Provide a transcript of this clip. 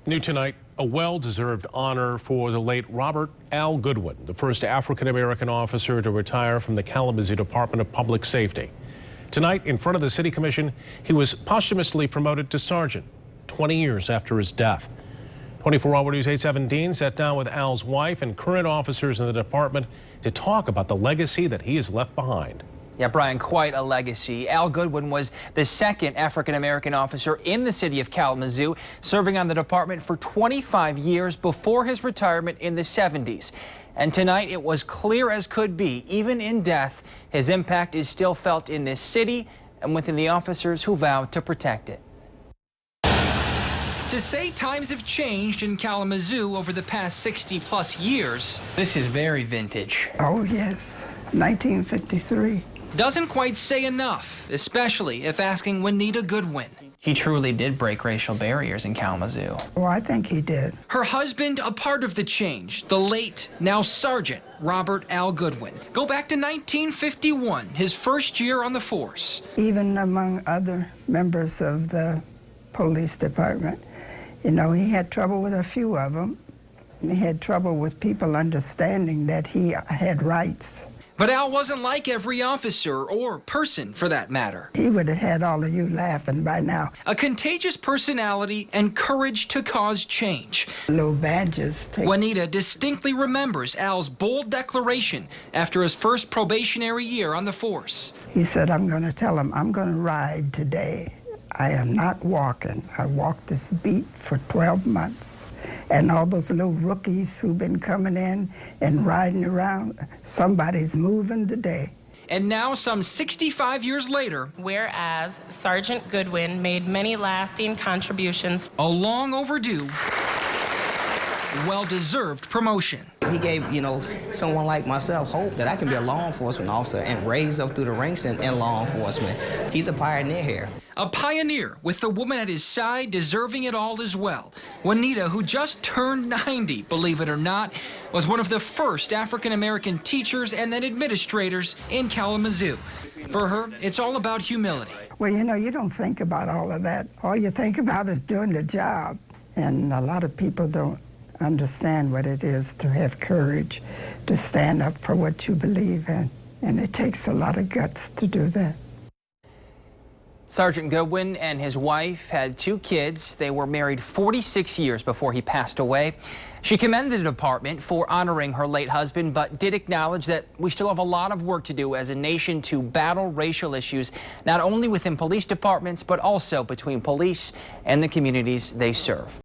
New tonight, a well-deserved honor for the late Robert Al Goodwin, the first African-American officer to retire from the Kalamazoo Department of Public Safety. Tonight, in front of the City Commission, he was posthumously promoted to sergeant 20 years after his death. 24 Hour News 817 sat down with Al's wife and current officers in the department to talk about the legacy that he has left behind. Yeah, Brian, quite a legacy. Al Goodwin was the second African-American officer in the city of Kalamazoo, serving on the department for 25 years before his retirement in the 70s. And tonight it was clear as could be, even in death, his impact is still felt in this city and within the officers who vowed to protect it. To say times have changed in Kalamazoo over the past 60-plus years, this is very vintage. Oh, yes, 1953. Doesn't quite say enough, especially if asking Juanita Goodwin. He truly did break racial barriers in Kalamazoo. Oh, I think he did. Her husband, a part of the change, the late, now Sergeant, Robert Al Goodwin. Go back to 1951, his first year on the force. Even among other members of the police department, you know, he had trouble with a few of them. He had trouble with people understanding that he had rights. But Al wasn't like every officer, or person for that matter. He would have had all of you laughing by now. A contagious personality and courage to cause change. Little badges. Juanita distinctly remembers Al's bold declaration after his first probationary year on the force. He said, I'm going to tell him, I'm going to ride today. I am not walking. I walked this beat for 12 months. And all those little rookies who've been coming in and riding around, somebody's moving today. And now, some 65 years later, whereas Sergeant Goodwin made many lasting contributions, a long overdue, well-deserved promotion. He gave, you know, someone like myself hope that I can be a law enforcement officer and raise up through the ranks in law enforcement. He's a pioneer here. A pioneer with the woman at his side deserving it all as well. Juanita, who just turned 90, believe it or not, was one of the first African-American teachers and then administrators in Kalamazoo. For her, it's all about humility. Well, you know, you don't think about all of that. All you think about is doing the job. And a lot of people don't understand what it is to have courage, to stand up for what you believe in. And it takes a lot of guts to do that. Sergeant Goodwin and his wife had 2 kids. They were married 46 years before he passed away. She commended the department for honoring her late husband, but did acknowledge that we still have a lot of work to do as a nation to battle racial issues, not only within police departments, but also between police and the communities they serve.